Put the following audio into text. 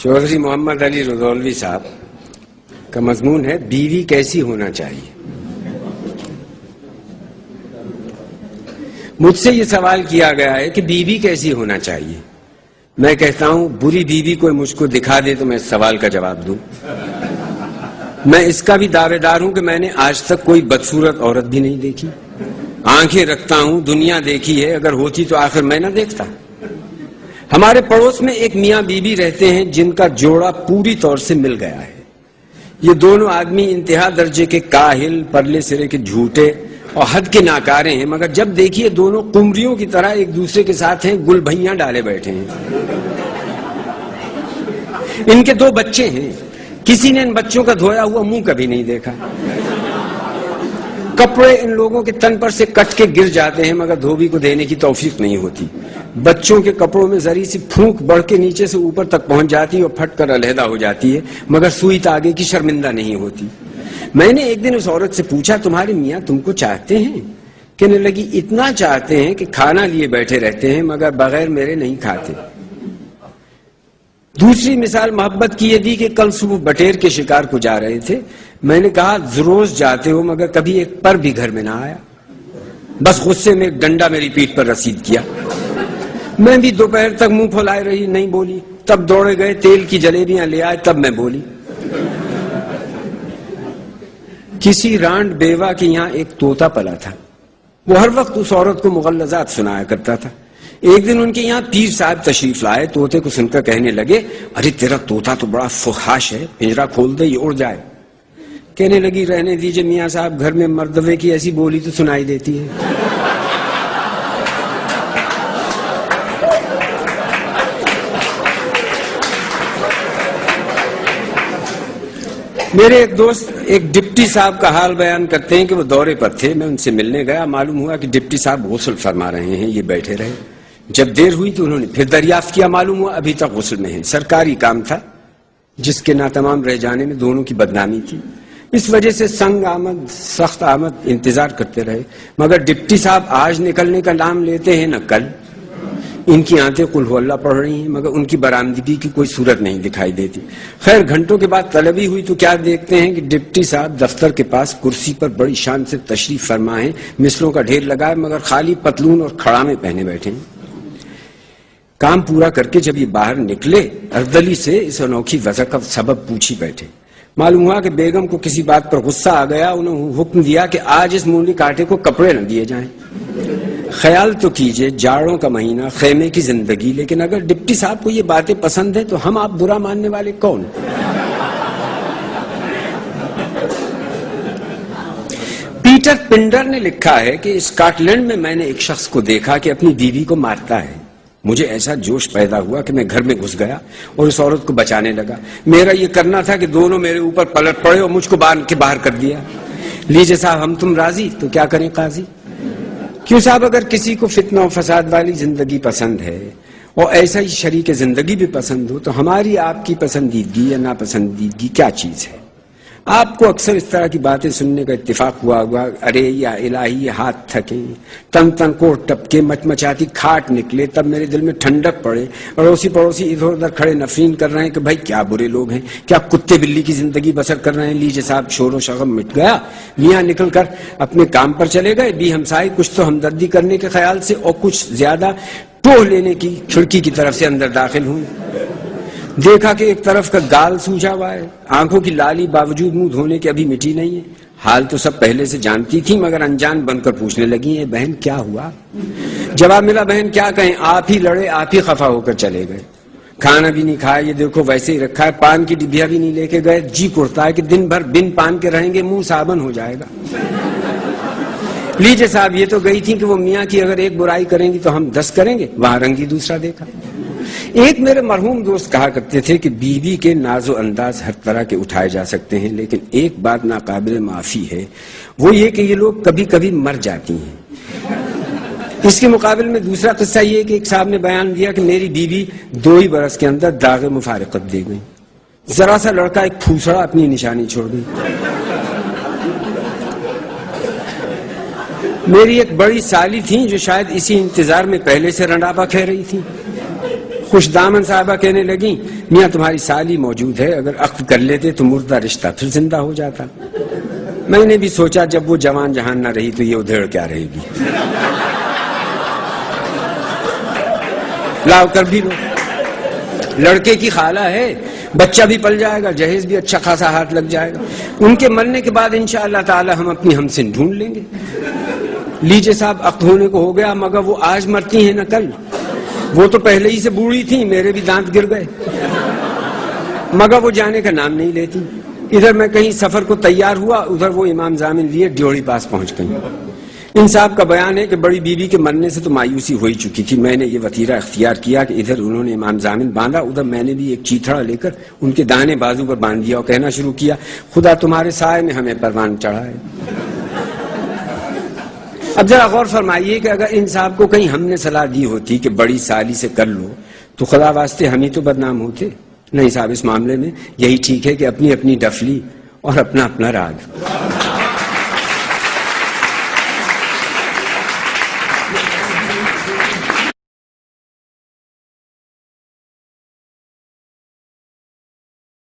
چودھری محمد علی رضولوی صاحب کا مضمون ہے بیوی کیسی ہونا چاہیے. مجھ سے یہ سوال کیا گیا ہے کہ بیوی کیسی ہونا چاہیے. میں کہتا ہوں بری بیوی کوئی مجھ کو دکھا دے تو میں اس سوال کا جواب دوں. میں اس کا بھی دعوے دار ہوں کہ میں نے آج تک کوئی بدصورت عورت بھی نہیں دیکھی. آنکھیں رکھتا ہوں، دنیا دیکھی ہے، اگر ہوتی تو آخر میں نہ دیکھتا. ہمارے پڑوس میں ایک میاں بیوی رہتے ہیں جن کا جوڑا پوری طور سے مل گیا ہے. یہ دونوں آدمی انتہا درجے کے کاہل، پرلے سرے کے جھوٹے اور حد کے ناکارے ہیں، مگر جب دیکھیے دونوں قمریوں کی طرح ایک دوسرے کے ساتھ ہیں، گل بھیاں ڈالے بیٹھے ہیں. ان کے 2 بچے ہیں، کسی نے ان بچوں کا دھویا ہوا منہ کبھی نہیں دیکھا. کپڑے ان لوگوں کے تن پر سے کٹ کے گر جاتے ہیں مگر دھوبی کو دینے کی توفیق نہیں ہوتی. بچوں کے کپڑوں میں ذری سی پھونک بڑھ کے نیچے سے اوپر تک پہنچ جاتی ہے اور پھٹ کر علیحدہ ہو جاتی ہے مگر سوئی تاگے کی شرمندہ نہیں ہوتی. میں نے ایک دن اس عورت سے پوچھا تمہارے میاں تم کو چاہتے ہیں؟ کہنے لگی اتنا چاہتے ہیں کہ کھانا لیے بیٹھے رہتے ہیں مگر بغیر میرے نہیں کھاتے. دوسری مثال محبت کی یہ دی کہ کل صبح بٹیر کے شکار کو جا رہے تھے. میں نے کہا روز جاتے ہو مگر کبھی ایک پر بھی گھر میں نہ آیا. بس غصے میں ایک ڈنڈا میری پیٹھ پر رسید کیا. میں بھی دوپہر تک منہ پھولائے رہی، نہیں بولی. تب دوڑے گئے تیل کی جلیبیاں لے آئے، تب میں بولی. کسی رانڈ بیوہ کے یہاں ایک طوطا پلا تھا. وہ ہر وقت اس عورت کو مغلظات سنایا کرتا تھا. ایک دن ان کے یہاں پیر صاحب تشریف لائے. طوطے کو سن کر کہنے لگے ارے تیرا طوطا تو بڑا فحاش ہے، پنجرا کھول دے یہ اڑ جائے. کہنے لگی رہنے دیجئے میاں صاحب، گھر میں مردوے کی ایسی بولی تو سنائی دیتی ہے. میرے ایک دوست ایک ڈپٹی صاحب کا حال بیان کرتے ہیں کہ وہ دورے پر تھے. میں ان سے ملنے گیا، معلوم ہوا کہ ڈپٹی صاحب غسل فرما رہے ہیں. یہ بیٹھے رہے. جب دیر ہوئی تو انہوں نے پھر دریافت کیا، معلوم ہوا ابھی تک غسل میں ہیں. سرکاری کام تھا جس کے ناتمام رہ جانے میں دونوں کی بدنامی تھی. اس وجہ سے سنگ آمد سخت آمد انتظار کرتے رہے مگر ڈپٹی صاحب آج نکلنے کا نام لیتے ہیں نہ کل. ان کی آنکھیں قل ہو اللہ پڑھ رہی ہیں مگر ان کی برآمدگی کی کوئی صورت نہیں دکھائی دیتی. خیر گھنٹوں کے بعد طلبی ہوئی تو کیا دیکھتے ہیں کہ ڈپٹی صاحب دفتر کے پاس کرسی پر بڑی شان سے تشریف فرما ہے، مثلوں کا ڈھیر لگا ہے مگر خالی پتلون اور کھڑامے پہنے بیٹھے ہیں. کام پورا کر کے جب یہ باہر نکلے اردلی سے اس انوکھی وجہ کا سبب پوچھی بیٹھے. معلوم ہوا کہ بیگم کو کسی بات پر غصہ آ گیا. انہوں حکم دیا کہ آج اس مونڈی کاٹے کو کپڑے نہ دیے جائیں. خیال تو کیجئے جاڑوں کا مہینہ، خیمے کی زندگی، لیکن اگر ڈپٹی صاحب کو یہ باتیں پسند ہیں تو ہم آپ برا ماننے والے کون؟ پیٹر پنڈر نے لکھا ہے کہ اسکاٹ لینڈ میں میں نے ایک شخص کو دیکھا کہ اپنی بیوی کو مارتا ہے. مجھے ایسا جوش پیدا ہوا کہ میں گھر میں گھس گیا اور اس عورت کو بچانے لگا. میرا یہ کرنا تھا کہ دونوں میرے اوپر پلٹ پڑے اور مجھ کو باندھ کے باہر کر دیا. لیجئے صاحب ہم تم راضی تو کیا کریں قاضی. کیوں صاحب اگر کسی کو فتنہ و فساد والی زندگی پسند ہے اور ایسا ہی شریک زندگی بھی پسند ہو تو ہماری آپ کی پسندیدگی یا ناپسندیدگی کیا چیز ہے؟ آپ کو اکثر اس طرح کی باتیں سننے کا اتفاق ہوا ہوگا، ارے یا الہی یہ ہاتھ تھکے، تن تن کو ٹپکے، مچمچاتی کھاٹ نکلے، تب میرے دل میں ٹھنڈک پڑے. اڑوسی پڑوسی ادھر ادھر کھڑے نفرین کر رہے ہیں کہ بھائی کیا برے لوگ ہیں، کیا کتے بلی کی زندگی بسر کر رہے ہیں. لیجیے صاحب شور و شغب مٹ گیا. میاں نکل کر اپنے کام پر چلے گئے. بھی ہمسائے کچھ تو ہمدردی کرنے کے خیال سے اور کچھ زیادہ ٹوہ لینے کی کھڑکی کی طرف سے اندر داخل ہوئے. دیکھا کہ ایک طرف کا گال سوجا ہوا ہے، آنکھوں کی لالی باوجود منہ دھونے کے ابھی مٹی نہیں ہے. حال تو سب پہلے سے جانتی تھی مگر انجان بن کر پوچھنے لگی ہیں بہن کیا ہوا؟ جواب ملا بہن کیا کہیں، آپ ہی لڑے، آپ ہی خفا ہو کر چلے گئے. کھانا بھی نہیں کھایا، یہ دیکھو ویسے ہی رکھا ہے. پان کی ڈبیا بھی نہیں لے کے گئے. جی کرتا ہے کہ دن بھر بن پان کے رہیں گے، منہ صابن ہو جائے گا. لیجیے صاحب یہ تو گئی تھی کہ وہ میاں کی اگر ایک برائی کریں گی تو ہم 10 کریں گے. وہاں رنگ ہی دوسرا دیکھا. ایک میرے مرحوم دوست کہا کرتے تھے کہ بیوی کے ناز و انداز ہر طرح کے اٹھائے جا سکتے ہیں لیکن ایک بات ناقابل معافی ہے، وہ یہ کہ یہ لوگ کبھی کبھی مر جاتی ہیں. اس کے مقابل میں دوسرا قصہ یہ کہ ایک صاحب نے بیان دیا کہ میری بیوی 2 ہی برس کے اندر داغ مفارقت دے گئی. ذرا سا لڑکا ایک پھوسڑا اپنی نشانی چھوڑ گئی. میری ایک بڑی سالی تھی جو شاید اسی انتظار میں پہلے سے رنڈاپا کہہ رہی تھی. خوش دامن صاحبہ کہنے لگیں میاں تمہاری سالی موجود ہے، اگر عقد کر لیتے تو مردہ رشتہ پھر زندہ ہو جاتا۔ میں نے بھی سوچا جب وہ جوان جہان نہ رہی تو یہ ادھیڑ کیا رہے گی، لاؤ کر بھی لو۔ لڑکے کی خالہ ہے، بچہ بھی پل جائے گا، جہیز بھی اچھا خاصا ہاتھ لگ جائے گا، ان کے مرنے کے بعد انشاءاللہ تعالی ہم اپنی ہمسن ڈھونڈ لیں گے۔ لیجئے صاحب عقد ہونے کو ہو گیا، مگر وہ آج مرتی ہیں نہ کل، وہ تو پہلے ہی سے بوڑھی تھی، میرے بھی دانت گر گئے، مگر وہ جانے کا نام نہیں لیتی۔ ادھر میں کہیں سفر کو تیار ہوا، ادھر وہ امام ضامن لیے ڈیوڑی پاس پہنچ گئی۔ ان صاحب کا بیان ہے کہ بڑی بیوی کے مرنے سے تو مایوسی ہو ہی چکی تھی، میں نے یہ وطیرہ اختیار کیا کہ ادھر انہوں نے امام ضامن باندھا، ادھر میں نے بھی ایک چیتھڑا لے کر ان کے دانے بازو پر باندھ دیا اور کہنا شروع کیا خدا تمہارے سائے میں ہمیں پروان چڑھا ہے۔ اب ذرا غور فرمائیے کہ اگر ان صاحب کو کہیں ہم نے صلاح دی ہوتی کہ بڑی سالی سے کر لو تو خدا واسطے ہم ہی تو بدنام ہوتے۔ نہیں صاحب، اس معاملے میں یہی ٹھیک ہے کہ اپنی اپنی ڈفلی اور اپنا اپنا راگ۔